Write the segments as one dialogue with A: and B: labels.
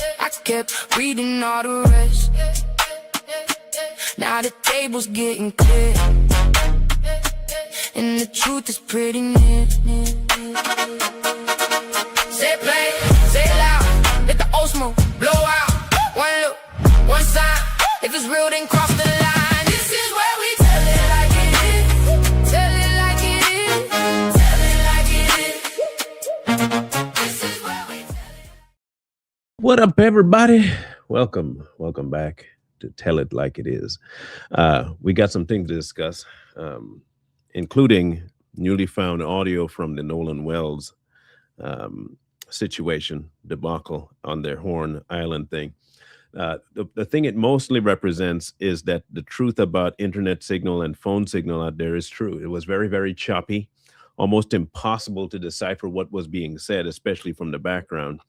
A: I kept reading all the rest. Now the table's getting clear, and the truth is pretty near. Say play, say loud, let the old smoke blow out. One look, one sign, if it's real then cross the line. This is where we tell it like it is. Tell it like it is. Tell it like it is. This is where we tell it.
B: What up, everybody? Welcome back to Tell It Like It Is. We got some things to discuss, including newly found audio from the Nolan Wells situation, debacle on their Horn Island thing. The thing it mostly represents is that the truth about internet signal and phone signal out there is true. It was very, very choppy, almost impossible to decipher what was being said, especially from the background.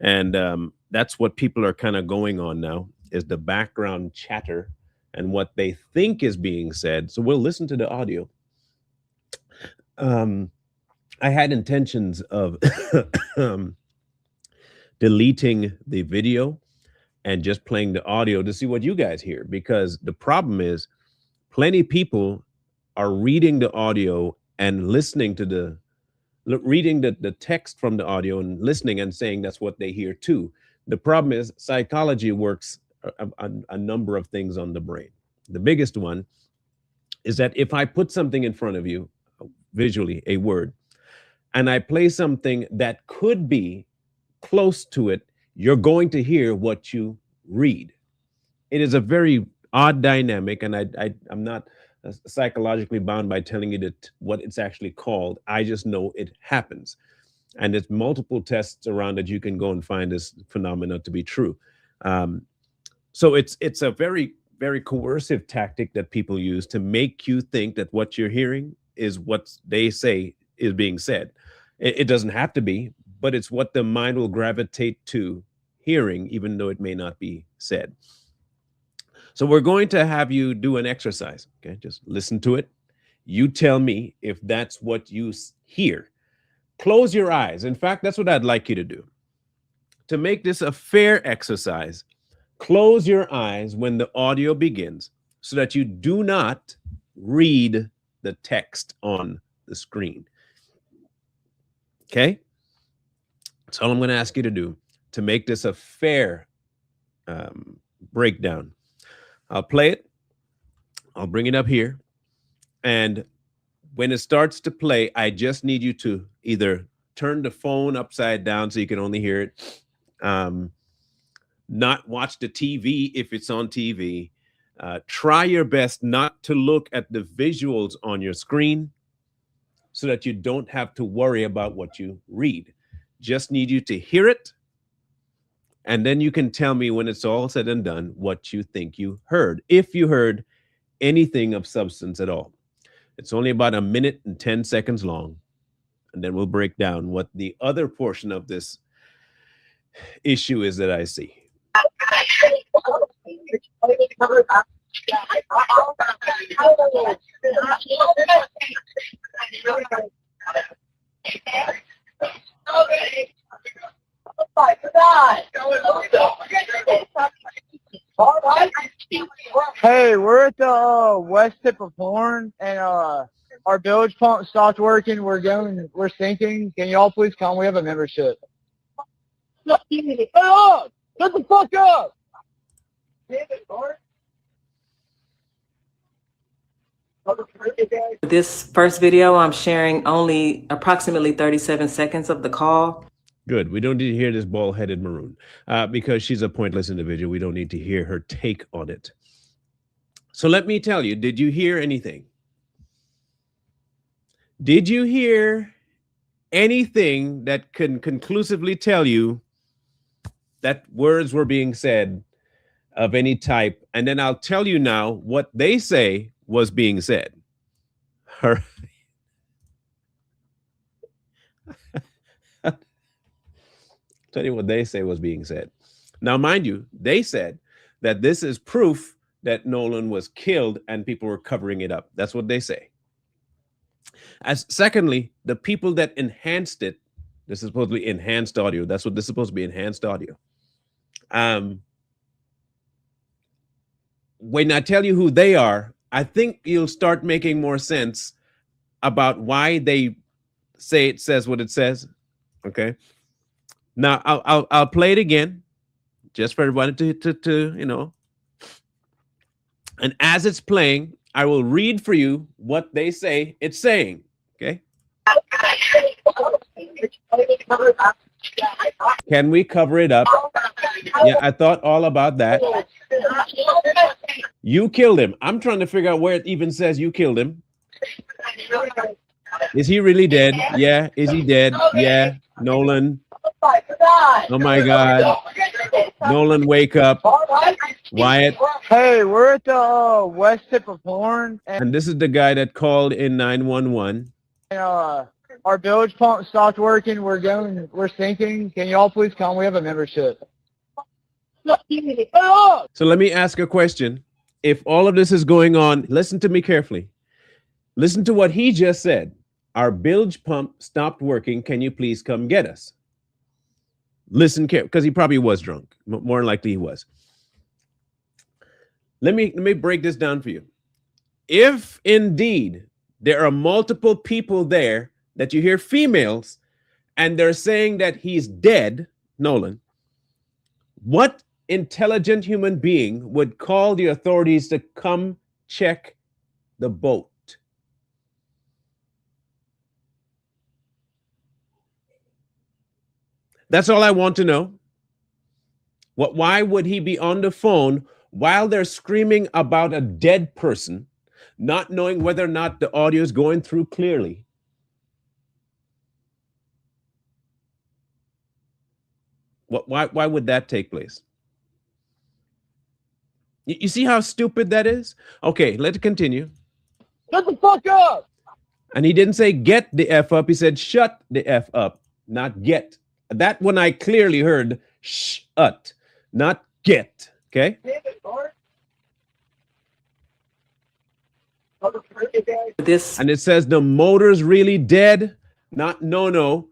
B: And that's what people are kind of going on now, is the background chatter and what they think is being said. So we'll listen to the audio. I had intentions of deleting the video and just playing the audio to see what you guys hear, because the problem is plenty of people are reading the audio and listening to reading the text from the audio and listening and saying that's what they hear too. The problem is psychology works a number of things on the brain. The biggest one is that if I put something in front of you, visually, a word, and I play something that could be close to it, you're going to hear what you read. It is a very odd dynamic, and I'm not psychologically bound by telling you that what it's actually called. I just know it happens, and there's multiple tests around that you can go and find this phenomena to be true. So it's a very, very coercive tactic that people use to make you think that what you're hearing is what they say is being said. It doesn't have to be, but it's what the mind will gravitate to hearing, even though it may not be said. So we're going to have you do an exercise. Okay, just listen to it. You tell me if that's what you hear. Close your eyes. In fact, that's what I'd like you to do. To make this a fair exercise, close your eyes when the audio begins so that you do not read the text on the screen. Okay? That's all I'm going to ask you to do to make this a fair breakdown. I'll play it. I'll bring it up here. And when it starts to play, I just need you to either turn the phone upside down so you can only hear it. Not watch the TV if it's on TV. Try your best not to look at the visuals on your screen so that you don't have to worry about what you read. Just need you to hear it. And then you can tell me when it's all said and done what you think you heard, if you heard anything of substance at all. It's only about 1 minute and 10 seconds long. And then we'll break down what the other portion of this issue is that I see.
C: Hey, we're at the west tip of Horn, and our bilge pump stopped working. We're sinking. Can y'all please come? We have a membership. Hey, up! Shut the fuck up!
D: This first video, I'm sharing only approximately 37 seconds of the call.
B: Good. We don't need to hear this bald-headed maroon because she's a pointless individual. We don't need to hear her take on it. So let me tell you, did you hear anything? Did you hear anything that can conclusively tell you that words were being said of any type? And then I'll tell you now what they say was being said. Her. Tell you what they say was being said. Now, mind you, they said that this is proof that Nolan was killed and people were covering it up. That's what they say. As secondly, the people that enhanced it, this is supposed to be enhanced audio. That's what this is supposed to be, enhanced audio. Um, when I tell you who they are, I think you'll start making more sense about why they say it says what it says. Okay. Now I'll play it again, just for everybody to you know. And as it's playing, I will read for you what they say it's saying. Okay. Can we cover it up? Yeah, I thought all about that. You killed him. I'm trying to figure out where it even says you killed him. Is he really dead? Yeah. Is he dead? Yeah. Nolan. Oh my God. Nolan, wake up. Wyatt.
C: Hey, we're at the west tip of Horn,
B: And this is the guy that called in 911.
C: and our bilge pump stopped working. We're sinking. Can y'all please come? We have a membership.
B: So let me ask a question. If all of this is going on, listen to me carefully. Listen to what he just said. Our bilge pump stopped working. Can you please come get us? Listen carefully, because he probably was drunk. More likely he was. Let me break this down for you. If indeed there are multiple people there that you hear females and they're saying that he's dead, Nolan, what intelligent human being would call the authorities to come check the boat? That's all I want to know. Why would he be on the phone while they're screaming about a dead person, not knowing whether or not the audio is going through clearly? Why would that take place? You see how stupid that is? Okay, let's continue.
C: Shut the fuck up!
B: And he didn't say get the F up. He said shut the F up, not get. That one I clearly heard shut, not get. Okay?
D: This
B: And it says the motor's really dead, not no.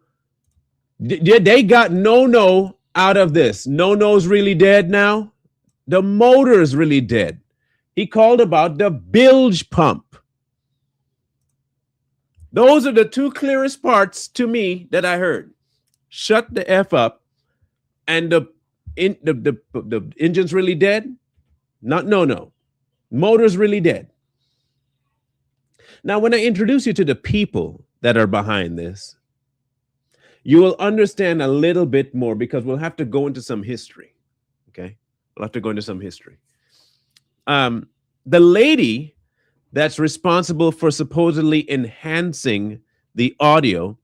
B: They got no out of this. No-no's really dead now. The motor's really dead. He called about the bilge pump. Those are the two clearest parts to me that I heard. Shut the F up, and the engine's really dead. Not no. Motor's really dead. Now, when I introduce you to the people that are behind this, you will understand a little bit more, because we'll have to go into some history. Okay? We'll have to go into some history. The lady that's responsible for supposedly enhancing the audio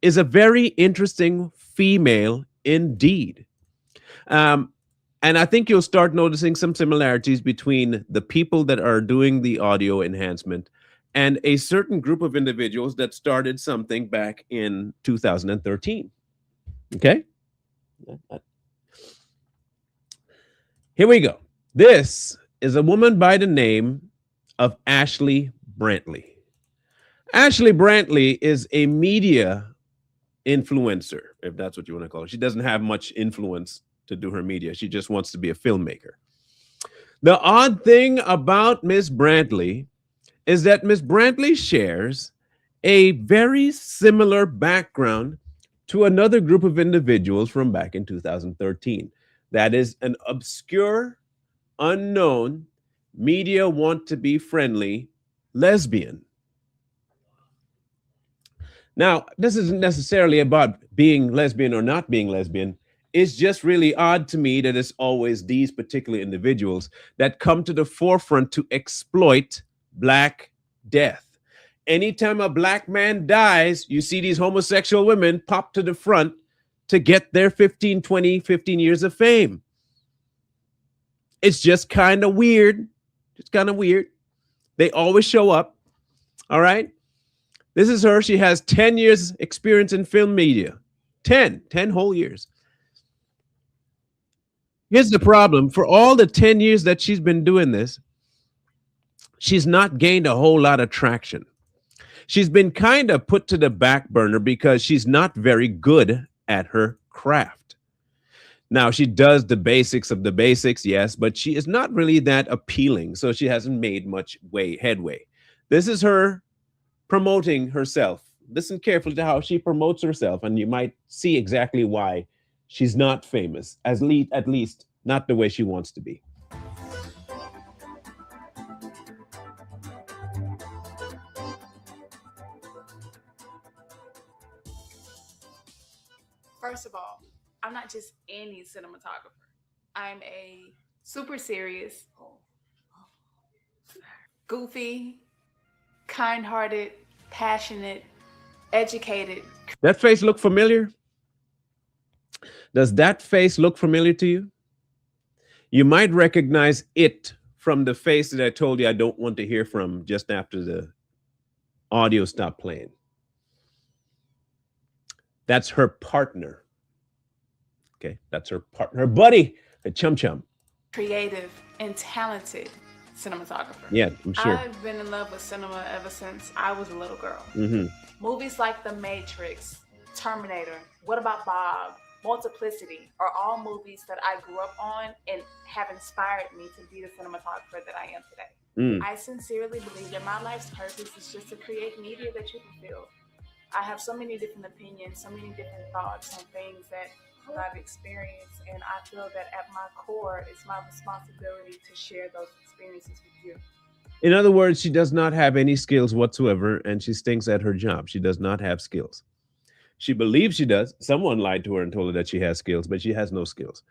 B: is a very interesting female indeed. And I think you'll start noticing some similarities between the people that are doing the audio enhancement and a certain group of individuals that started something back in 2013. Okay? Here we go. This is a woman by the name of Ashley Brantley. Ashley Brantley is a media influencer, if that's what you want to call it. She doesn't have much influence to do her media. She just wants to be a filmmaker. The odd thing about Miss Brantley is that Miss Brantley shares a very similar background to another group of individuals from back in 2013. That is an obscure, unknown, media want to be friendly lesbian. Now, this isn't necessarily about being lesbian or not being lesbian. It's just really odd to me that it's always these particular individuals that come to the forefront to exploit Black death. Anytime a Black man dies, you see these homosexual women pop to the front to get their 15 years of fame. It's just kind of weird. It's kind of weird. They always show up. All right. This is her. She has 10 years experience in film media. 10 whole years. Here's the problem. For all the 10 years that she's been doing this, she's not gained a whole lot of traction. She's been kind of put to the back burner because she's not very good at her craft. Now she does the basics of the basics, yes, but she is not really that appealing, so she hasn't made much headway. This is her promoting herself. Listen carefully to how she promotes herself, and you might see exactly why she's not famous, at least not the way she wants to be.
E: First of all, I'm not just any cinematographer. I'm a super serious, goofy, kind-hearted, passionate, educated.
B: That face look familiar? Does that face look familiar to you? You might recognize it from the face that I told you I don't want to hear from just after the audio stopped playing. That's her partner. Okay, that's her partner, her buddy, a chum chum.
E: Creative and talented cinematographer.
B: Yeah, I'm sure.
E: I've been in love with cinema ever since I was a little girl.
B: Mm-hmm.
E: Movies like The Matrix, Terminator, What About Bob, Multiplicity are all movies that I grew up on and have inspired me to be the cinematographer that I am today. I sincerely believe that my life's purpose is just to create media that you can feel. I have so many different opinions, so many different thoughts on things that I've experienced, and I feel that at my core, it's my responsibility to share those experiences with you.
B: In other words, she does not have any skills whatsoever, and she stinks at her job. She does not have skills. She believes she does. Someone lied to her and told her that she has skills, but she has no skills.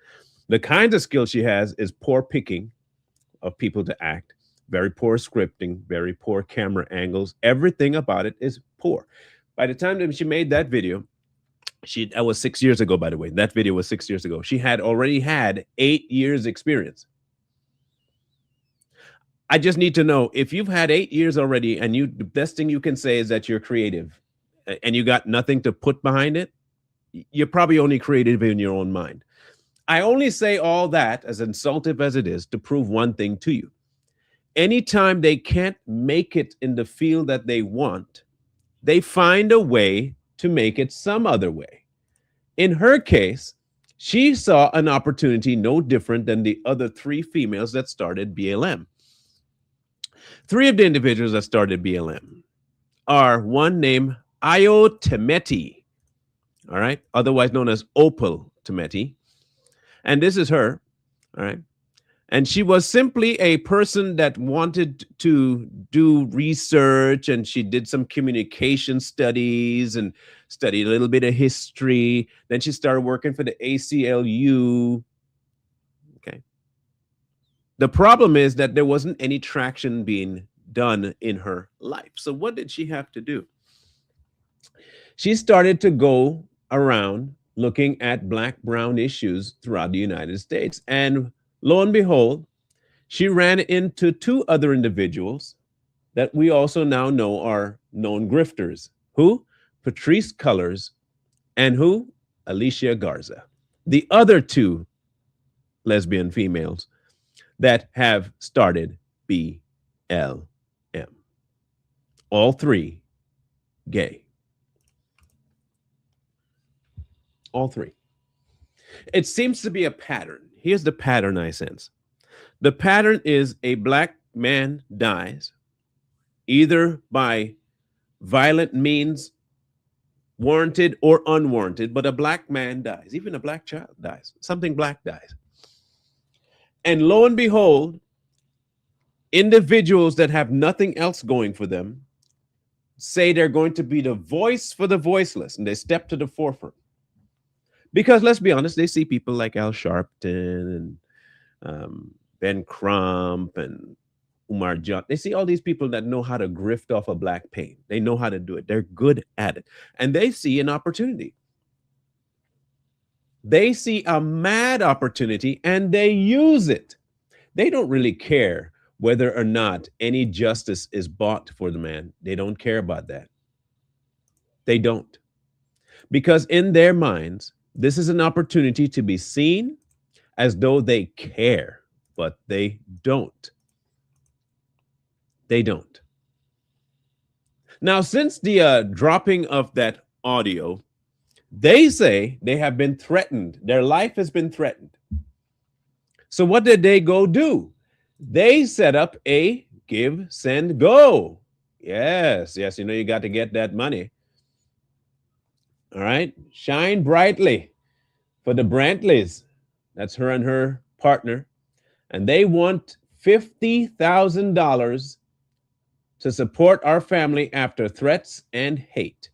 B: The kinds of skills she has is poor picking of people to act, very poor scripting, very poor camera angles. Everything about it is poor. By the time that she made that video, that was 6 years ago, by the way. That video was 6 years ago. She had already had 8 years experience. I just need to know, if you've had 8 years already and the best thing you can say is that you're creative and you got nothing to put behind it, you're probably only creative in your own mind. I only say all that, as insultive as it is, to prove one thing to you. Anytime they can't make it in the field that they want, they find a way to make it some other way. In her case, she saw an opportunity no different than the other 3 females that started BLM. 3 of the individuals that started BLM are one named Ayo Temeti, all right, otherwise known as Opal Temeti. And this is her, all right. And she was simply a person that wanted to do research, and she did some communication studies and studied a little bit of history. Then she started working for the ACLU. Okay. The problem is that there wasn't any traction being done in her life. So what did she have to do? She started to go around looking at Black-brown issues throughout the United States. And lo and behold, she ran into 2 other individuals that we also now know are known grifters. Who? Patrice Cullors and who? Alicia Garza. The other 2 lesbian females that have started BLM. All 3 gay. All 3. It seems to be a pattern. Here's the pattern I sense. The pattern is a Black man dies either by violent means, warranted or unwarranted, but a Black man dies. Even a Black child dies. Something Black dies. And lo and behold, individuals that have nothing else going for them say they're going to be the voice for the voiceless, and they step to the forefront. Because let's be honest, they see people like Al Sharpton and Ben Crump and Umar John. They see all these people that know how to grift off a Black pain. They know how to do it. They're good at it. And they see an opportunity. They see a mad opportunity and they use it. They don't really care whether or not any justice is bought for the man. They don't care about that. They don't. Because in their minds, this is an opportunity to be seen as though they care, but they don't. They don't. Now, since the dropping of that audio, They say they have been threatened. Their life has been threatened. So what did they go do? They set up a give, send, go. Yes, yes, you got to get that money. All right. Shine brightly for the Brantleys. That's her and her partner. And they want $50,000 to support our family after threats and hate.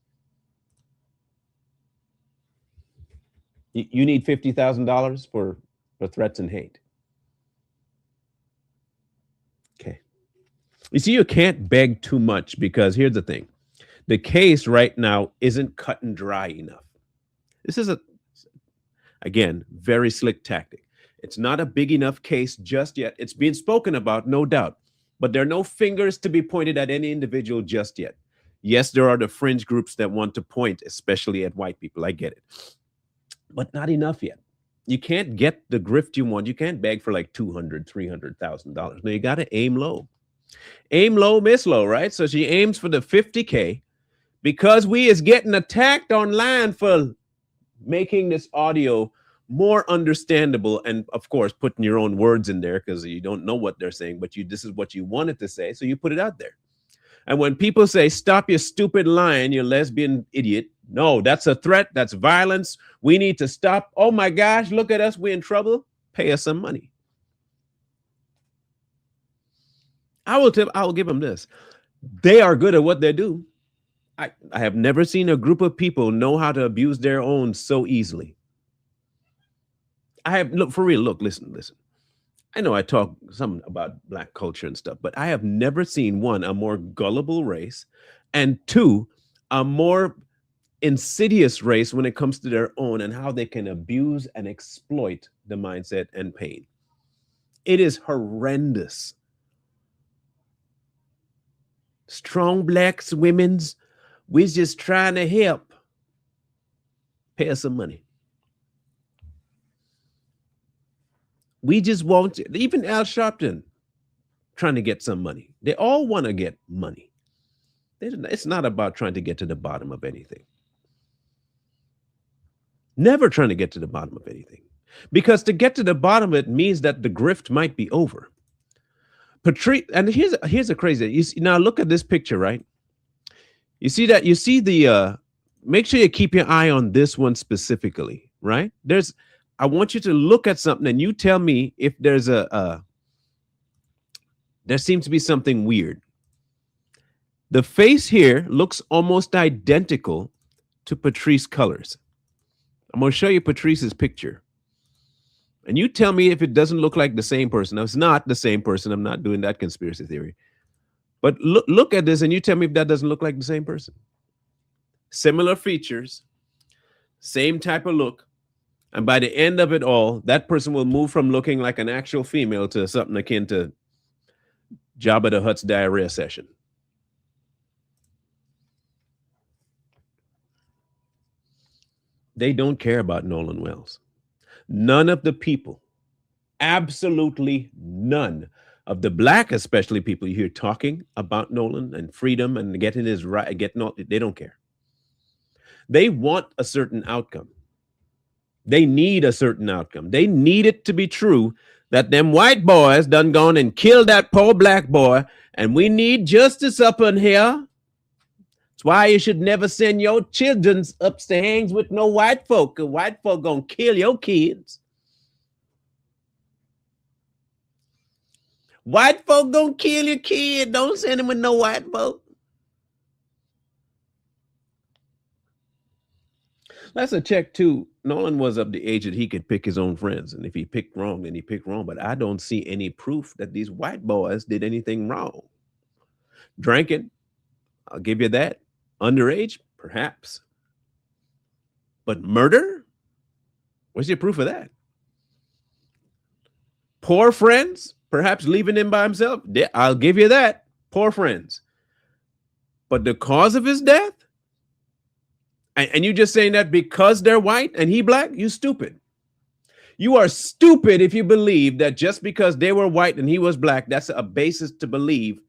B: You need $50,000 for threats and hate. Okay. You see, you can't beg too much because here's the thing. The case right now isn't cut and dry enough. This is again, very slick tactic. It's not a big enough case just yet. It's being spoken about, no doubt, but there are no fingers to be pointed at any individual just yet. Yes, there are the fringe groups that want to point, especially at white people. I get it, but not enough yet. You can't get the grift you want. You can't beg for like $200,000, $300,000. No, you got to aim low. Aim low, miss low, right? So she aims for the 50K because we is getting attacked online for making this audio more understandable, and of course putting your own words in there because you don't know what they're saying, but this is what you wanted to say, so you put it out there. And when people say stop your stupid lying, you lesbian idiot, no, that's a threat, that's violence, we need to stop. Oh my gosh, look at us, we're in trouble. Pay us some money. I will give them this. They are good at what they do. I have never seen a group of people know how to abuse their own so easily. Listen. I know I talk some about Black culture and stuff, but I have never seen, one, a more gullible race, and two, a more insidious race when it comes to their own and how they can abuse and exploit the mindset and pain. It is horrendous. Strong Blacks, women's, we're just trying to help. Pay us some money. We just want to, even Al Sharpton trying to get some money. They all want to get money. It's not about trying to get to the bottom of anything. Never trying to get to the bottom of anything. Because to get to the bottom of it means that the grift might be over. Patrice, and here's a crazy. Now look at this picture, right? You see that? You see the, make sure you keep your eye on this one specifically, right? I want you to look at something and you tell me if there's there seems to be something weird. The face here looks almost identical to Patrice Cullors. I'm going to show you Patrice's picture. And you tell me if it doesn't look like the same person. Now, it's not the same person. I'm not doing that conspiracy theory. But look at this and you tell me if that doesn't look like the same person. Similar features, same type of look. And by the end of it all, that person will move from looking like an actual female to something akin to Jabba the Hutt's diarrhea session. They don't care about Nolan Wells. None of the people, absolutely none of the Black, especially people you hear talking about Nolan and freedom and getting his right, they don't care. They want a certain outcome. They need a certain outcome. They need it to be true that them white boys done gone and killed that poor Black boy, and we need justice up in here. That's why you should never send your children up to hangs with no white folk, because white folk gonna kill your kids. White folk gonna kill your kid. Don't send them with no white folk. That's a check too. Nolan was of the age that he could pick his own friends. And if he picked wrong, then he picked wrong. But I don't see any proof that these white boys did anything wrong. Drinking, I'll give you that. Underage, perhaps. But murder? Where's your proof of that? Poor friends, perhaps leaving him by himself. I'll give you that. Poor friends. But the cause of his death? And you just saying that because they're white and he Black? You stupid. You are stupid if you believe that just because they were white and he was Black, that's a basis to believe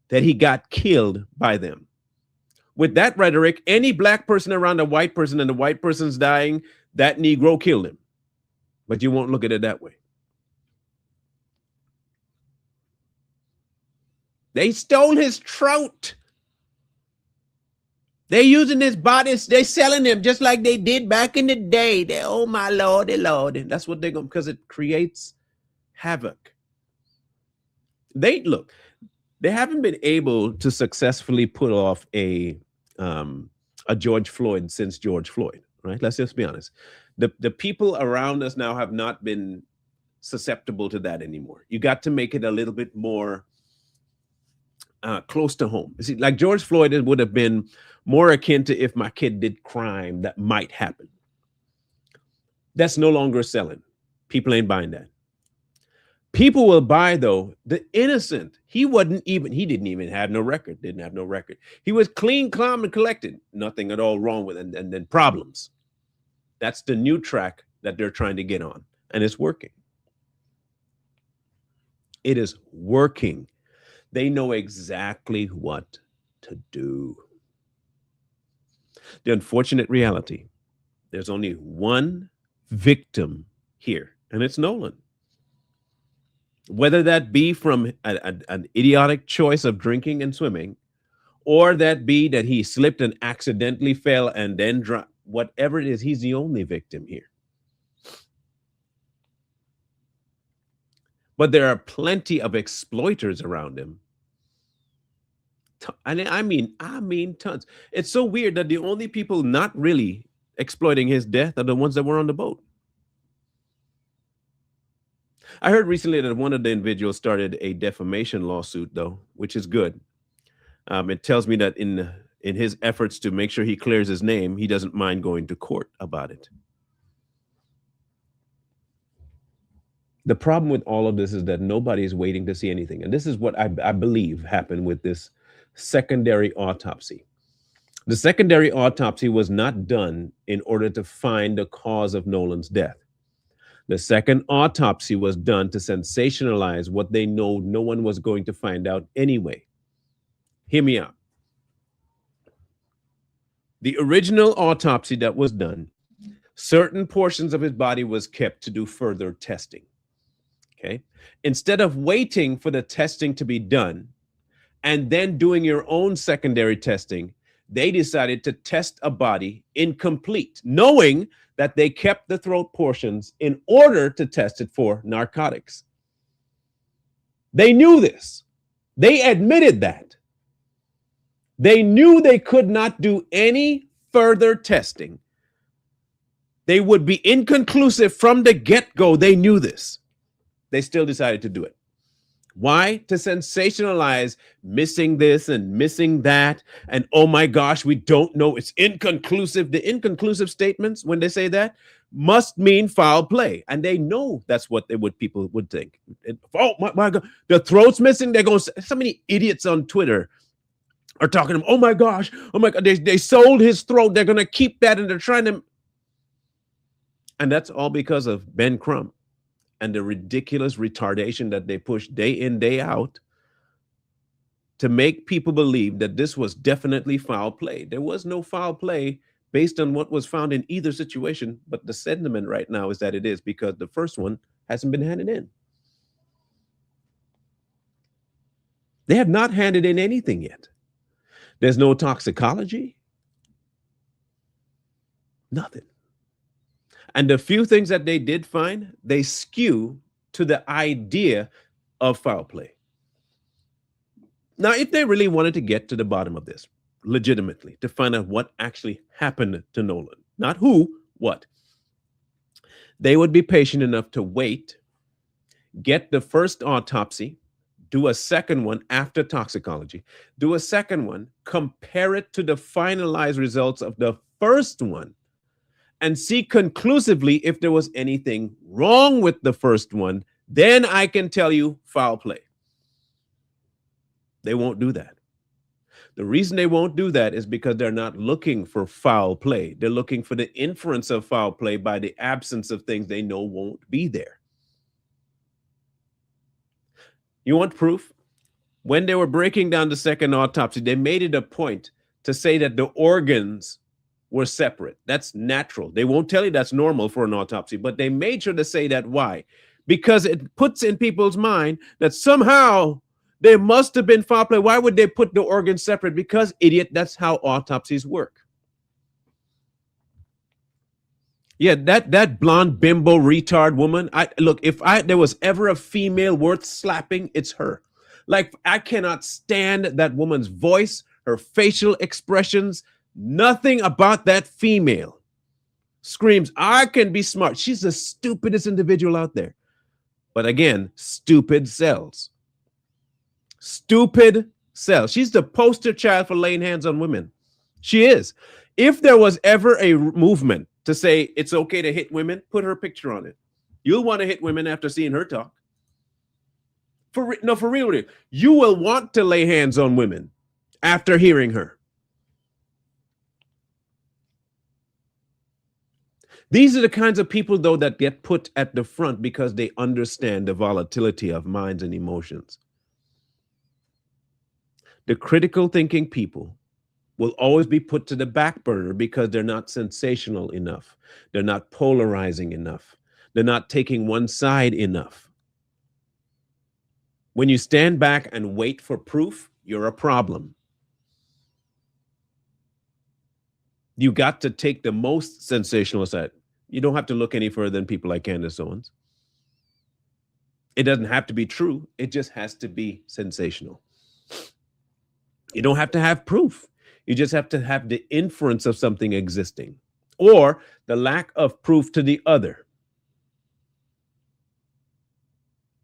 B: that he got killed by them. With that rhetoric, any black person around a white person and the white person's dying, that Negro killed him. But you won't look at it that way. They stole his throat. They're using his bodies. They're selling him just like they did back in the day. Oh, my Lordy, Lordy. That's what they're going to, because it creates havoc. They haven't been able to successfully put off a George Floyd since George Floyd, right? Let's just be honest. The people around us now have not been susceptible to that anymore. You got to make it a little bit more close to home. You see, like George Floyd, it would have been more akin to if my kid did crime that might happen. That's no longer selling. People ain't buying that. People will buy, though, the innocent. He didn't even have no record, didn't have no record. He was clean, calm, and collected. Nothing at all wrong with it, and then problems. That's the new track that they're trying to get on, and it's working. It is working. They know exactly what to do. The unfortunate reality, there's only one victim here, and it's Nolan. Whether that be from an idiotic choice of drinking and swimming, or that be that he slipped and accidentally fell and then dropped, whatever it is, he's the only victim here. But there are plenty of exploiters around him. And I mean tons. It's so weird that the only people not really exploiting his death are the ones that were on the boat. I heard recently that one of the individuals started a defamation lawsuit, though, which is good. It tells me that in his efforts to make sure he clears his name, he doesn't mind going to court about it. The problem with all of this is that nobody's waiting to see anything. And this is what I believe happened with this secondary autopsy. The secondary autopsy was not done in order to find the cause of Nolan's death. The second autopsy was done to sensationalize what they know no one was going to find out anyway. Hear me out. The original autopsy that was done, certain portions of his body was kept to do further testing. Okay. Instead of waiting for the testing to be done and then doing your own secondary testing, they decided to test a body incomplete, knowing that they kept the throat portions in order to test it for narcotics. They knew this. They admitted that. They knew they could not do any further testing. They would be inconclusive from the get-go. They knew this. They still decided to do it. Why? To sensationalize missing this and missing that. And oh my gosh, we don't know. It's inconclusive. The inconclusive statements, when they say that, must mean foul play. And they know that's what people would think. Oh my God, the throat's missing. They're going. So many idiots on Twitter are talking to him. Oh my gosh. Oh my God. They sold his throat. They're going to keep that. And they're trying to. And that's all because of Ben Crump and the ridiculous retardation that they push day in, day out to make people believe that this was definitely foul play. There was no foul play based on what was found in either situation, but the sentiment right now is that it is, because the first one hasn't been handed in. They have not handed in anything yet. There's no toxicology, nothing. And the few things that they did find, they skew to the idea of foul play. Now, if they really wanted to get to the bottom of this legitimately, to find out what actually happened to Nolan, not who, what, they would be patient enough to wait, get the first autopsy, do a second one after toxicology, do a second one, compare it to the finalized results of the first one, and see conclusively if there was anything wrong with the first one. Then I can tell you foul play. They won't do that. The reason they won't do that is because they're not looking for foul play. They're looking for the inference of foul play by the absence of things they know won't be there. You want proof? When they were breaking down the second autopsy, they made it a point to say that the organs were separate. That's natural. They won't tell you that's normal for an autopsy, but they made sure to say that. Why? Because it puts in people's mind that somehow there must have been foul play. Why would they put the organs separate? Because, idiot, that's how autopsies work. Yeah, that blonde bimbo retard woman. Look, if there was ever a female worth slapping, it's her. Like, I cannot stand that woman's voice, her facial expressions. Nothing about that female screams, I can be smart. She's the stupidest individual out there. But again, stupid sells. Stupid sells. She's the poster child for laying hands on women. She is. If there was ever a movement to say it's okay to hit women, put her picture on it. You'll want to hit women after seeing her talk. For real. You will want to lay hands on women after hearing her. These are the kinds of people, though, that get put at the front because they understand the volatility of minds and emotions. The critical thinking people will always be put to the back burner because they're not sensational enough. They're not polarizing enough. They're not taking one side enough. When you stand back and wait for proof, you're a problem. You got to take the most sensational side. You don't have to look any further than people like Candace Owens. It doesn't have to be true. It just has to be sensational. You don't have to have proof. You just have to have the inference of something existing or the lack of proof to the other.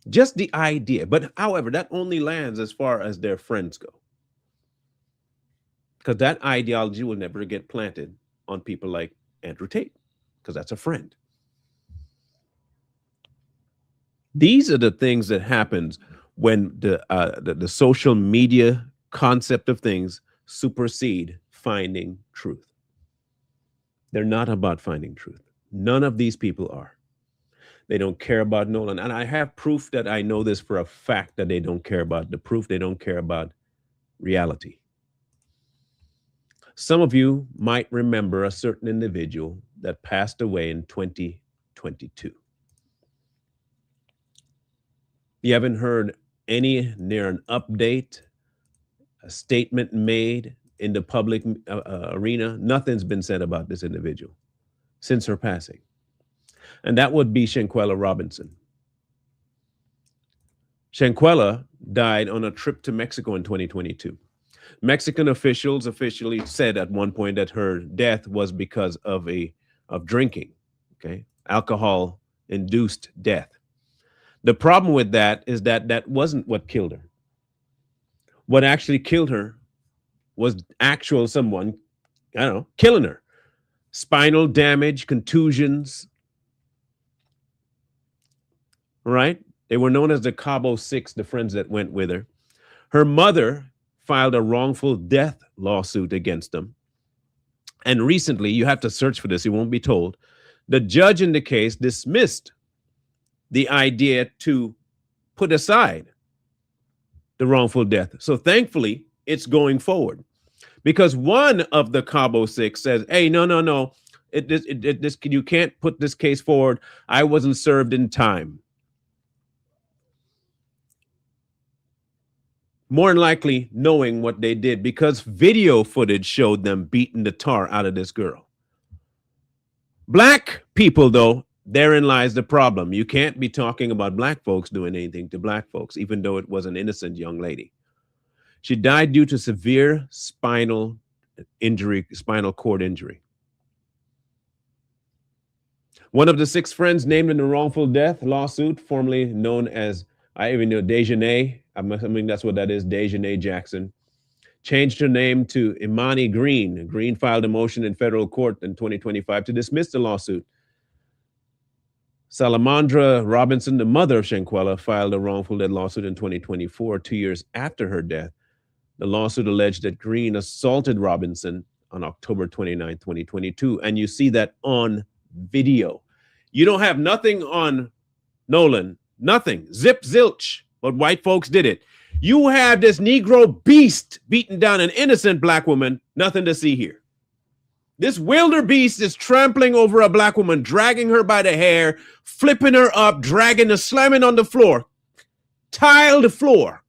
B: Just the idea. But however, that only lands as far as their friends go. Because that ideology will never get planted on people like Andrew Tate, because that's a friend. These are the things that happens when the social media concept of things supersede finding truth. They're not about finding truth. None of these people are. They don't care about Nolan. And I have proof that I know this for a fact that they don't care about the proof. They don't care about reality. Some of you might remember a certain individual that passed away in 2022. You haven't heard near an update, a statement made in the public arena. Nothing's been said about this individual since her passing. And that would be Shanquella Robinson. Shanquella died on a trip to Mexico in 2022. Mexican officials officially said at one point that her death was because of drinking, okay? Alcohol-induced death. The problem with that is that wasn't what killed her. What actually killed her was someone, killing her. Spinal damage, contusions, right? They were known as the Cabo Six, the friends that went with her. Her mother filed a wrongful death lawsuit against them. And recently, you have to search for this, you won't be told, the judge in the case dismissed the idea to put aside the wrongful death. So thankfully, it's going forward. Because one of the Cabo Six says, hey, no, you can't put this case forward. I wasn't served in time. More than likely knowing what they did because video footage showed them beating the tar out of this girl. Black people, though, therein lies the problem. You can't be talking about black folks doing anything to black folks, even though it was an innocent young lady. She died due to severe spinal cord injury. One of the 6 friends named in the wrongful death lawsuit, formerly known as, I even know, Dejanay, I'm assuming that's what that is, Dejanay Jackson, changed her name to Imani Green. Green filed a motion in federal court in 2025 to dismiss the lawsuit. Salamandra Robinson, the mother of Shanquella, filed a wrongful death lawsuit in 2024, 2 years after her death. The lawsuit alleged that Green assaulted Robinson on October 29, 2022. And you see that on video. You don't have nothing on Nolan, nothing, zip zilch, but white folks did it. You have this Negro beast beating down an innocent black woman. Nothing to see here. This wildebeest is trampling over a black woman, dragging her by the hair, flipping her up, dragging her, slamming on the floor. Tiled floor.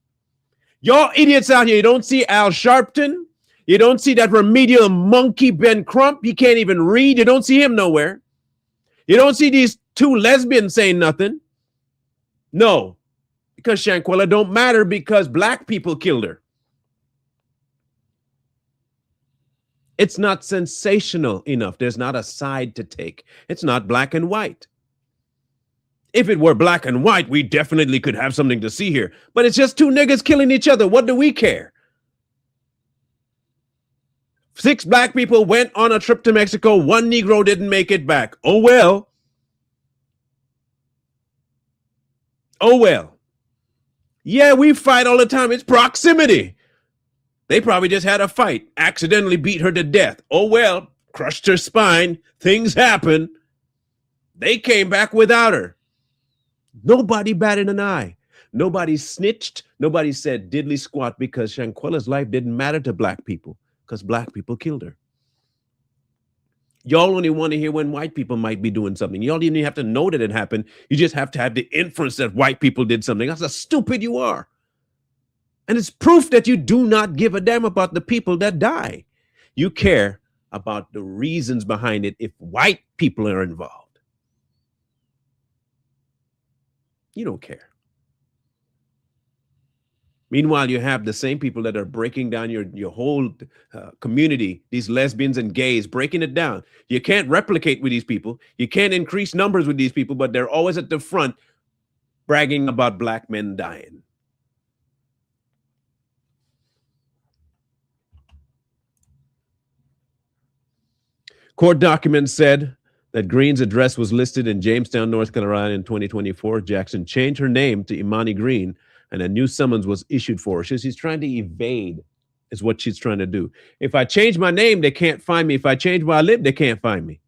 B: Y'all idiots out here, you don't see Al Sharpton. You don't see that remedial monkey Ben Crump. He can't even read. You don't see him nowhere. You don't see these two lesbians saying nothing. No, because Shanquella don't matter because black people killed her. It's not sensational enough. There's not a side to take. It's not black and white. If it were black and white, we definitely could have something to see here. But it's just two niggas killing each other. What do we care? 6 black people went on a trip to Mexico. 1 Negro didn't make it back. Oh, well. Oh, well. Yeah, we fight all the time. It's proximity. They probably just had a fight, accidentally beat her to death. Oh, well, crushed her spine. Things happen. They came back without her. Nobody batted an eye. Nobody snitched. Nobody said diddly squat because Shanquella's life didn't matter to black people because black people killed her. Y'all only want to hear when white people might be doing something. Y'all didn't even have to know that it happened. You just have to have the inference that white people did something. That's how stupid you are. And it's proof that you do not give a damn about the people that die. You care about the reasons behind it if white people are involved. You don't care. Meanwhile, you have the same people that are breaking down your whole community, these lesbians and gays, breaking it down. You can't replicate with these people. You can't increase numbers with these people, but they're always at the front bragging about black men dying. Court documents said that Green's address was listed in Jamestown, North Carolina in 2024. Jackson changed her name to Imani Green, and a new summons was issued for her. She's trying to evade, is what she's trying to do. If I change my name, they can't find me. If I change where I live, they can't find me.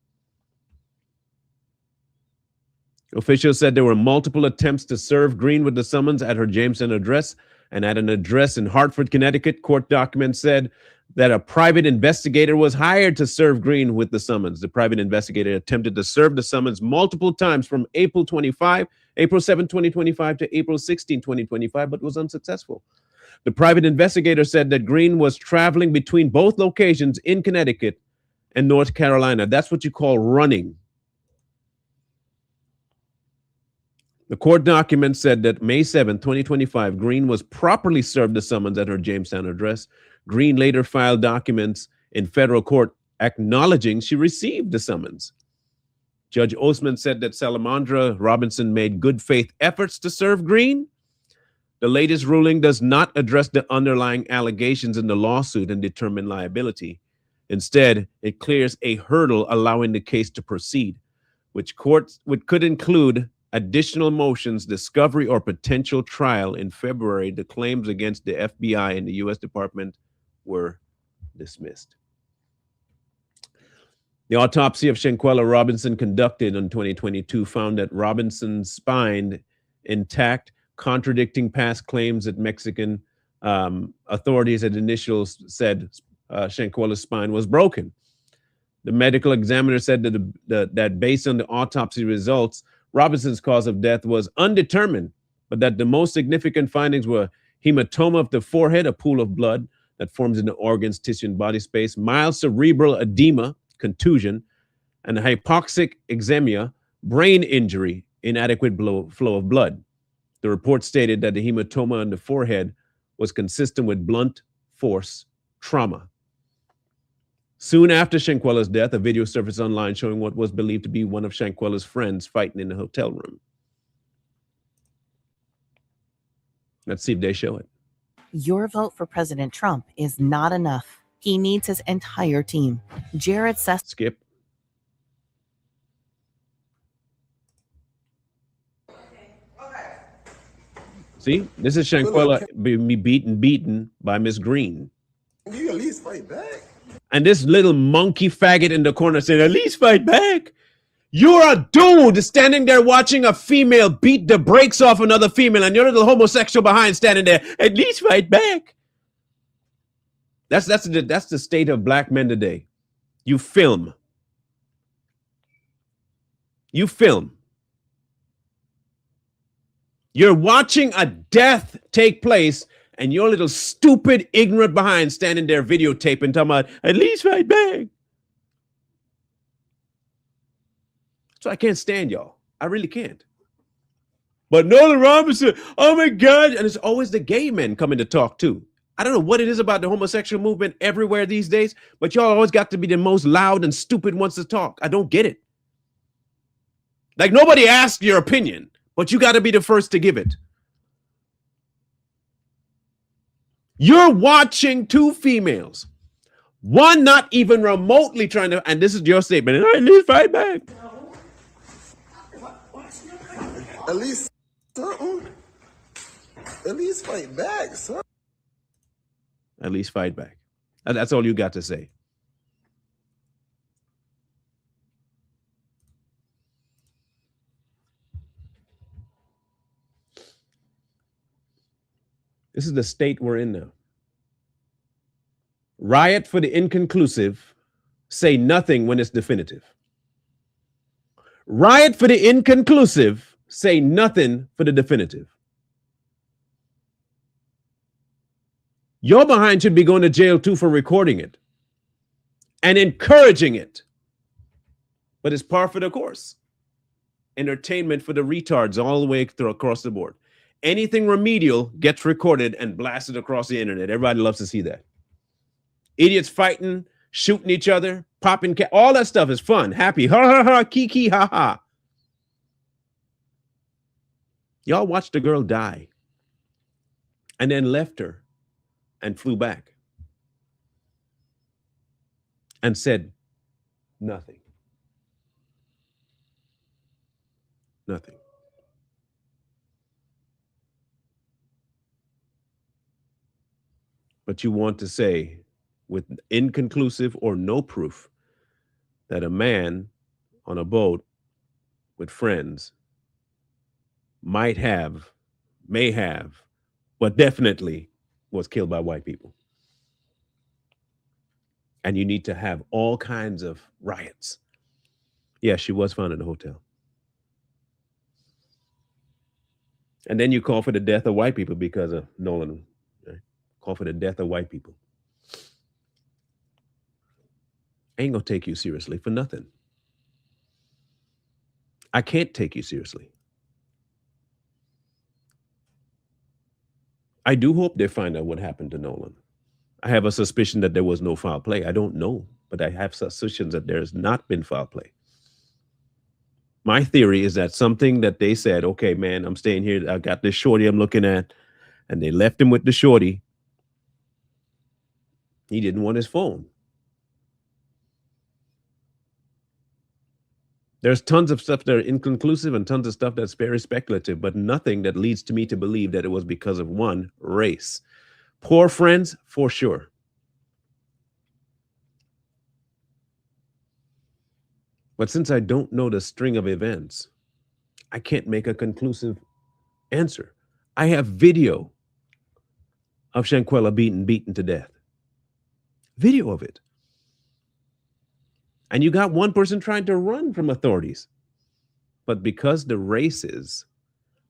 B: Officials said there were multiple attempts to serve Green with the summons at her Jamestown address and at an address in Hartford, Connecticut. Court documents said that a private investigator was hired to serve Green with the summons. The private investigator attempted to serve the summons multiple times from April 7, 2025 to April 16, 2025, but was unsuccessful. The private investigator said that Green was traveling between both locations in Connecticut and North Carolina. That's what you call running. The court document said that May 7, 2025, Green was properly served the summons at her Jamestown address. Green later filed documents in federal court acknowledging she received the summons. Judge Osman said that Salamandra Robinson made good faith efforts to serve Green. The latest ruling does not address the underlying allegations in the lawsuit and determine liability. Instead, it clears a hurdle allowing the case to proceed, which could include additional motions, discovery, or potential trial. In February, the claims against the FBI and the U.S. Department were dismissed. The autopsy of Shanquella Robinson conducted in 2022 found that Robinson's spine intact, contradicting past claims that Mexican authorities had initially said Shanquella's spine was broken. The medical examiner said that based on the autopsy results, Robinson's cause of death was undetermined, but that the most significant findings were hematoma of the forehead, a pool of blood that forms in the organs, tissue, and body space, mild cerebral edema, contusion, and hypoxic eczema, brain injury, inadequate flow of blood. The report stated that the hematoma on the forehead was consistent with blunt force trauma. Soon after Shanquella's death, a video surfaced online showing what was believed to be one of Shanquella's friends fighting in the hotel room. Let's see if they show it.
F: Your vote for President Trump is not enough. He needs his entire team. Jared Sessions.
B: Skip. See, this is Shanquella being beaten by Miss Green.
G: You at least fight back.
B: And this little monkey faggot in the corner saying, at least fight back. You're a dude standing there watching a female beat the brakes off another female, and you're a little homosexual behind standing there. At least fight back. That's the state of black men today. You film. You film. You're watching a death take place, and you're a little stupid, ignorant behind standing there videotaping, talking about, at least fight back. So I can't stand y'all. I really can't. But Nolan Robinson, oh my God. And it's always the gay men coming to talk too. I don't know what it is about the homosexual movement everywhere these days, but y'all always got to be the most loud and stupid ones to talk. I don't get it. Like, nobody asked your opinion, but you got to be the first to give it. You're watching two females, one not even remotely trying to, and this is your statement, at least fight back.
G: At least something. At least fight back, son.
B: At least fight back. That's all you got to say. This is the state we're in now. Riot for the inconclusive, say nothing when it's definitive. Riot for the inconclusive, say nothing for the definitive. Your behind should be going to jail too for recording it and encouraging it. But it's par for the course. Entertainment for the retards all the way through across the board. Anything remedial gets recorded and blasted across the internet. Everybody loves to see that. Idiots fighting, shooting each other, popping, all that stuff is fun, happy, ha ha ha, kiki, ha ha. Y'all watched the girl die and then left her and flew back and said nothing. Nothing. But you want to say, with inconclusive or no proof, that a man on a boat with friends may have, but definitely was killed by white people. And you need to have all kinds of riots. Yeah, she was found in a hotel. And then you call for the death of white people because of Nolan. Right? Call for the death of white people. I ain't gonna take you seriously for nothing. I can't take you seriously. I do hope they find out what happened to Nolan. I have a suspicion that there was no foul play. I don't know, but I have suspicions that there has not been foul play. My theory is that something that they said, okay, man, I'm staying here. I got this shorty I'm looking at, and they left him with the shorty. He didn't want his phone. There's tons of stuff that are inconclusive and tons of stuff that's very speculative, but nothing that leads to me to believe that it was because of one, race. Poor friends, for sure. But since I don't know the string of events, I can't make a conclusive answer. I have video of Shanquella beaten to death. Video of it. And you got one person trying to run from authorities. But because the races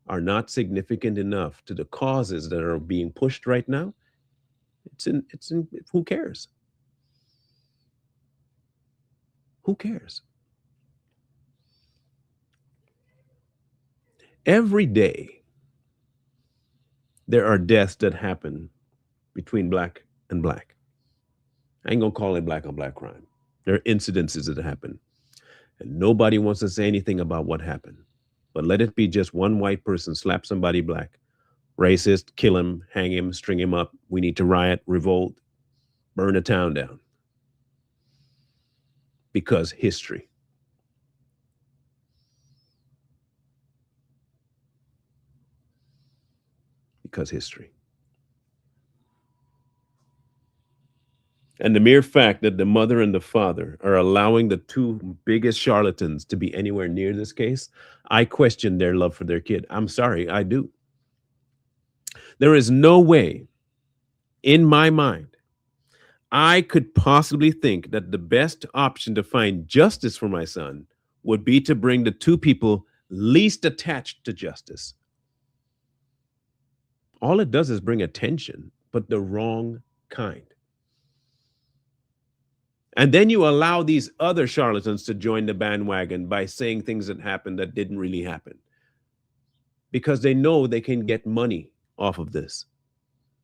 B: are not significant enough to the causes that are being pushed right now, who cares? Who cares? Every day, there are deaths that happen between black and black. I ain't gonna call it black on black crime. There are incidences that happen. And nobody wants to say anything about what happened. But let it be just one white person slap somebody black. Racist, kill him, hang him, string him up. We need to riot, revolt, burn the town down. Because history. Because history. And the mere fact that the mother and the father are allowing the two biggest charlatans to be anywhere near this case, I question their love for their kid. I'm sorry, I do. There is no way in my mind I could possibly think that the best option to find justice for my son would be to bring the two people least attached to justice. All it does is bring attention, but the wrong kind. And then you allow these other charlatans to join the bandwagon by saying things that happened that didn't really happen because they know they can get money off of this.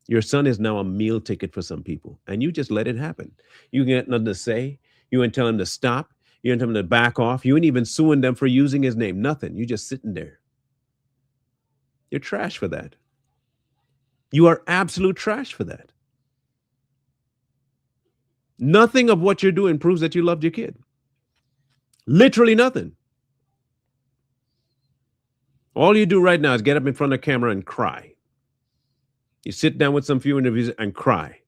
B: Your son is now a meal ticket for some people, and you just let it happen. You get nothing to say. You ain't tell him to stop. You ain't tell him to back off. You ain't even suing them for using his name. Nothing. You just sitting there. You're trash for that. You are absolute trash for that. Nothing of what you're doing proves that you loved your kid. Literally nothing. All you do right now is get up in front of the camera and cry. You sit down with some few interviews and cry.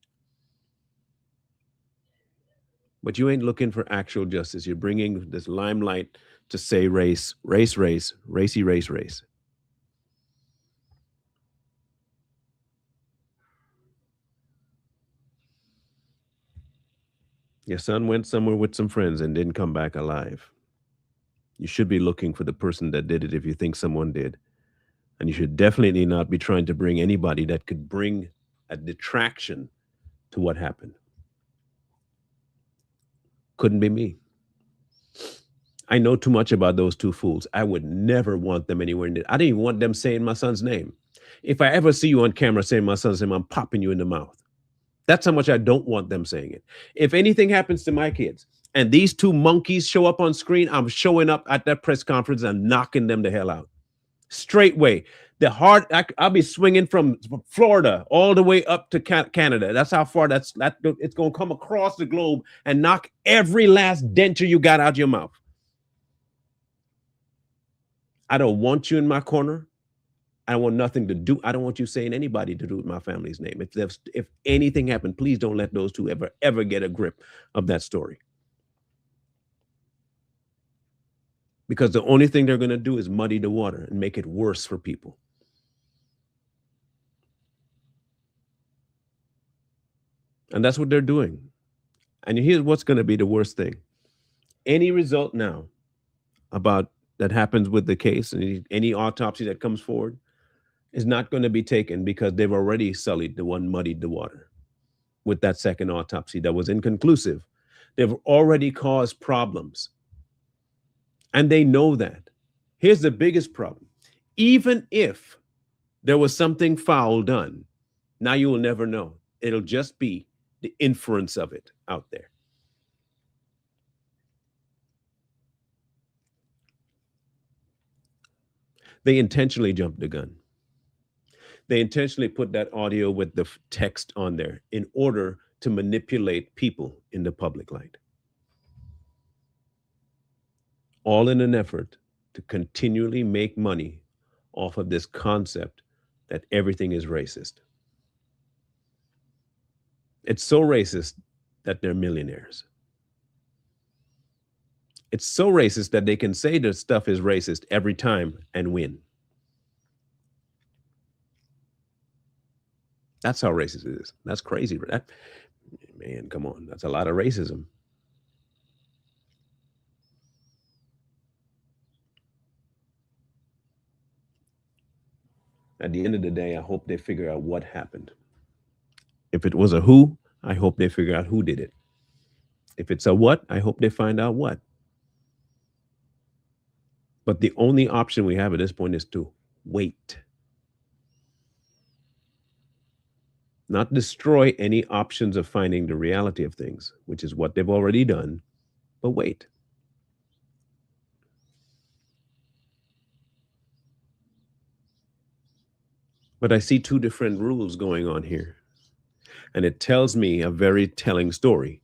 B: But you ain't looking for actual justice. You're bringing this limelight to say race, race, race, racy, race, race. Your son went somewhere with some friends and didn't come back alive. You should be looking for the person that did it if you think someone did. And you should definitely not be trying to bring anybody that could bring a detraction to what happened. Couldn't be me. I know too much about those two fools. I would never want them anywhere near. I didn't even want them saying my son's name. If I ever see you on camera saying my son's name, I'm popping you in the mouth. That's how much I don't want them saying it. If anything happens to my kids and these two monkeys show up on screen, I'm showing up at that press conference and knocking them the hell out. Straightway. I'll be swinging from Florida all the way up to Canada. That's how far it's going to come across the globe and knock every last denture you got out your mouth. I don't want you in my corner. I want nothing to do. I don't want you saying anybody to do with my family's name. If anything happened, please don't let those two ever get a grip of that story. Because the only thing they're going to do is muddy the water and make it worse for people. And that's what they're doing. And here's what's going to be the worst thing. Any result now about that happens with the case and any autopsy that comes forward is not going to be taken because they've already muddied the water with that second autopsy that was inconclusive. They've already caused problems. And they know that. Here's the biggest problem. Even if there was something foul done, now you will never know. It'll just be the inference of it out there. They intentionally jumped the gun. They intentionally put that audio with the text on there in order to manipulate people in the public light. All in an effort to continually make money off of this concept that everything is racist. It's so racist that they're millionaires. It's so racist that they can say their stuff is racist every time and win. That's how racist it is. That's crazy. Man, come on. That's a lot of racism. At the end of the day, I hope they figure out what happened. If it was a who, I hope they figure out who did it. If it's a what, I hope they find out what. But the only option we have at this point is to wait. Not destroy any options of finding the reality of things, which is what they've already done, but wait. But I see two different rules going on here. And it tells me a very telling story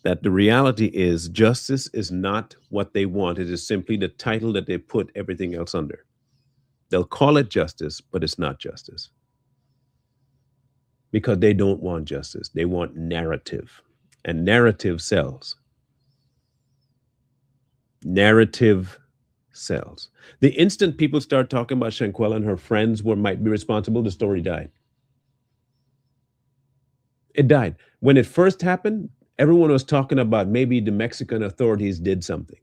B: that the reality is justice is not what they want. It is simply the title that they put everything else under. They'll call it justice, but it's not justice. Because they don't want justice. They want narrative. And narrative sells. Narrative sells. The instant people start talking about Shanquella and her friends might be responsible, the story died. It died. When it first happened, everyone was talking about maybe the Mexican authorities did something.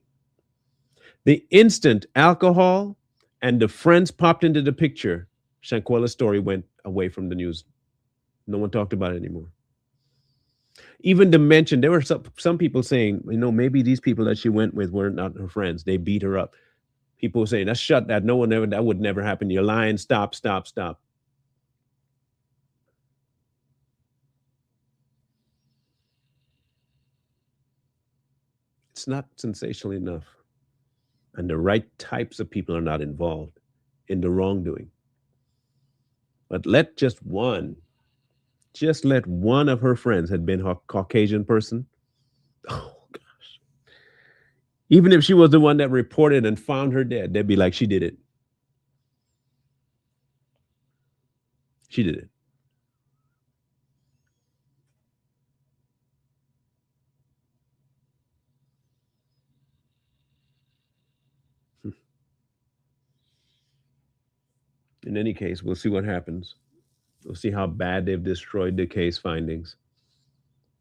B: The instant alcohol and the friends popped into the picture, Shanquella's story went away from the news. No one talked about it anymore. Even the mention, there were some people saying, maybe these people that she went with were not her friends. They beat her up. People were saying, that no one ever, that would never happen. You're lying. Stop. It's not sensational enough. And the right types of people are not involved in the wrongdoing. But let one of her friends had been a Caucasian person. Oh, gosh. Even if she was the one that reported and found her dead, they'd be like, she did it. She did it. In any case, we'll see what happens. We'll see how bad they've destroyed the case findings.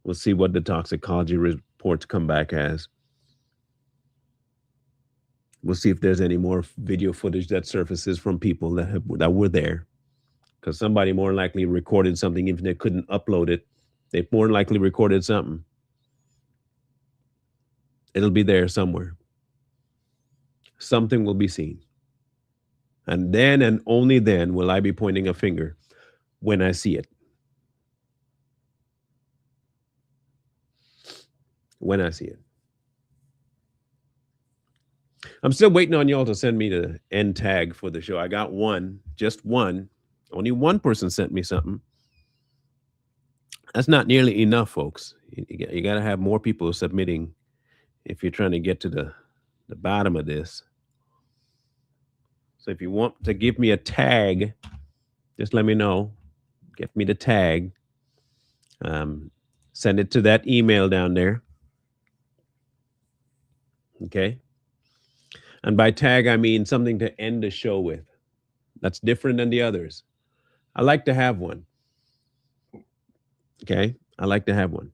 B: We'll see what the toxicology reports come back as. We'll see if there's any more video footage that surfaces from people that were there. Because somebody more likely recorded something, even if they couldn't upload it. They more likely recorded something. It'll be there somewhere. Something will be seen. And then and only then will I be pointing a finger when I see it. When I see it. I'm still waiting on y'all to send me the end tag for the show. I got one, just one. Only one person sent me something. That's not nearly enough, folks. You got to have more people submitting if you're trying to get to the bottom of this. So if you want to give me a tag, just let me know. Get me the tag. Send it to that email down there. Okay. And by tag, I mean something to end the show with. That's different than the others. I like to have one. Okay. I like to have one.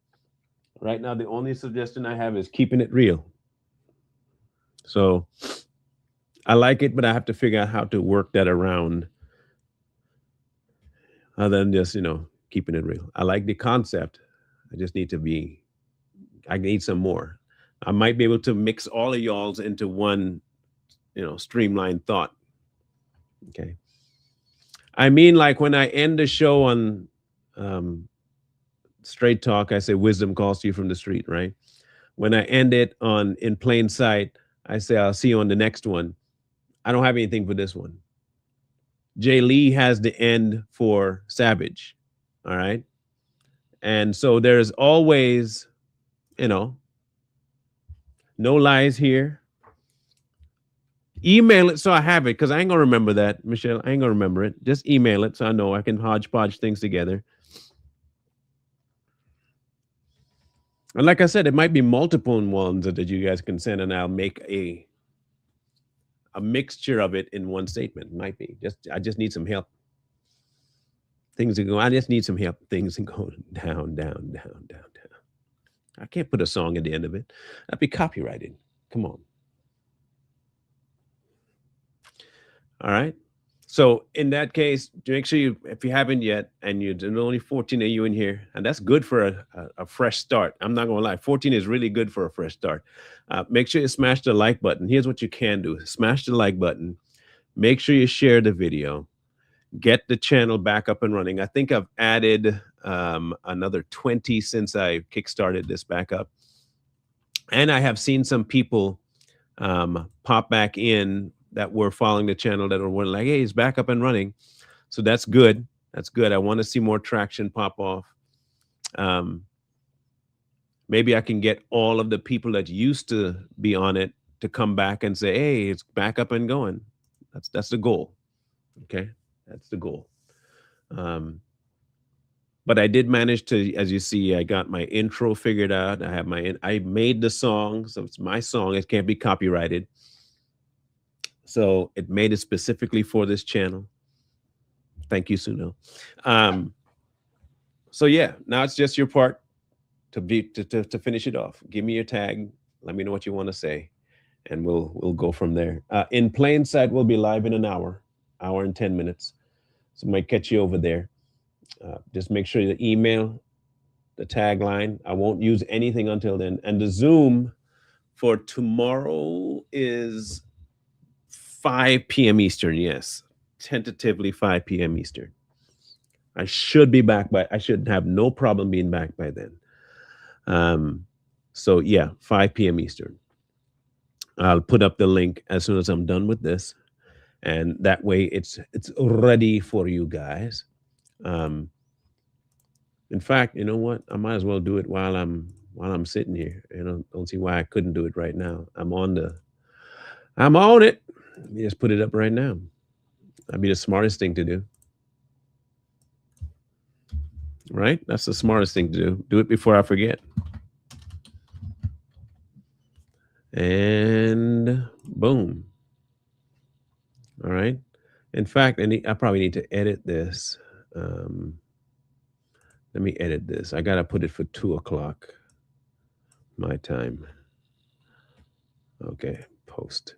B: Right now, the only suggestion I have is keeping it real. So I like it, but I have to figure out how to work that around other than just, keeping it real. I like the concept. I just need I need some more. I might be able to mix all of y'all's into one, streamlined thought. Okay. I mean, like when I end the show on Straight Talk, I say wisdom calls to you from the street, right? When I end it on In Plain Sight, I say I'll see you on the next one. I don't have anything for this one. Jay Lee has the end for Savage. All right. And so there's always, no lies here. Email it so I have it, because I ain't going to remember that, Michelle. I ain't going to remember it. Just email it so I know I can hodgepodge things together. And like I said, it might be multiple ones that you guys can send, and I'll make a mixture of it in one statement. Might be. I just need some help. I just need some help. Things are going down. I can't put a song at the end of it. That'd be copyrighted. Come on. All right. So in that case, make sure if you haven't yet, and there's only 14 of you in here, and that's good for a fresh start. I'm not going to lie. 14 is really good for a fresh start. Make sure you smash the like button. Here's what you can do. Smash the like button. Make sure you share the video. Get the channel back up and running. I think I've added another 20 since I kickstarted this back up. And I have seen some people pop back in that were following the channel that were like, hey, it's back up and running. So that's good. That's good. I want to see more traction pop off. Maybe I can get all of the people that used to be on it to come back and say, hey, it's back up and going. That's the goal. Okay. That's the goal. But I did manage to, as you see, I got my intro figured out. I made the song, so it's my song. It can't be copyrighted. So it made it specifically for this channel. Thank you, Suno. So yeah, now it's just your part to finish it off. Give me your tag. Let me know what you want to say, and we'll go from there. In plain sight, we'll be live in an hour and 10 minutes. So I might catch you over there. Just make sure the email, the tagline. I won't use anything until then. And the Zoom for tomorrow is 5 p.m. Eastern. Yes, tentatively 5 p.m. Eastern. I should be back I should have no problem being back by then. So yeah, 5 p.m. Eastern. I'll put up the link as soon as I'm done with this, and that way it's ready for you guys. In fact, you know what? I might as well do it while I'm sitting here. Don't see why I couldn't do it right now. I'm on it. Let me just put it up right now. That'd be the smartest thing to do. Right? That's the smartest thing to do. Do it before I forget. And boom. All right. In fact, I probably need to edit this. Let me edit this. I got to put it for 2 o'clock my time. Okay, post.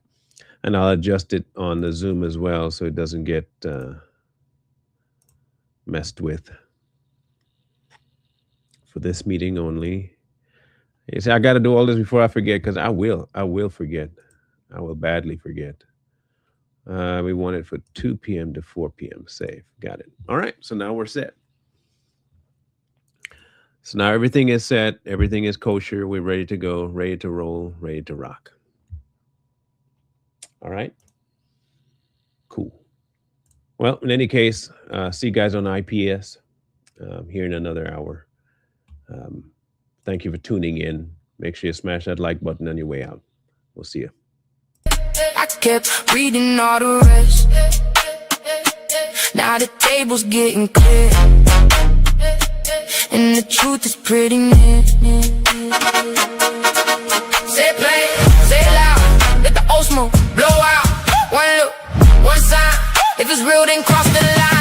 B: And I'll adjust it on the Zoom as well so it doesn't get messed with. For this meeting only. You see, I got to do all this before I forget, because I will forget. I will badly forget. We want it for 2 p.m. to 4 p.m. Save. Got it. All right. So now we're set. So now everything is set. Everything is kosher. We're ready to go, ready to roll, ready to rock. All right. Cool. Well, in any case, see you guys on IPS here in another hour. Thank you for tuning in. Make sure you smash that like button on your way out. We'll see you.
A: I kept reading all the rest. Now the table's getting clear, and the truth is pretty near. Say it plain, say it loud. Let the old smoke blow out. One look, one sign. If it's real, then cross the line.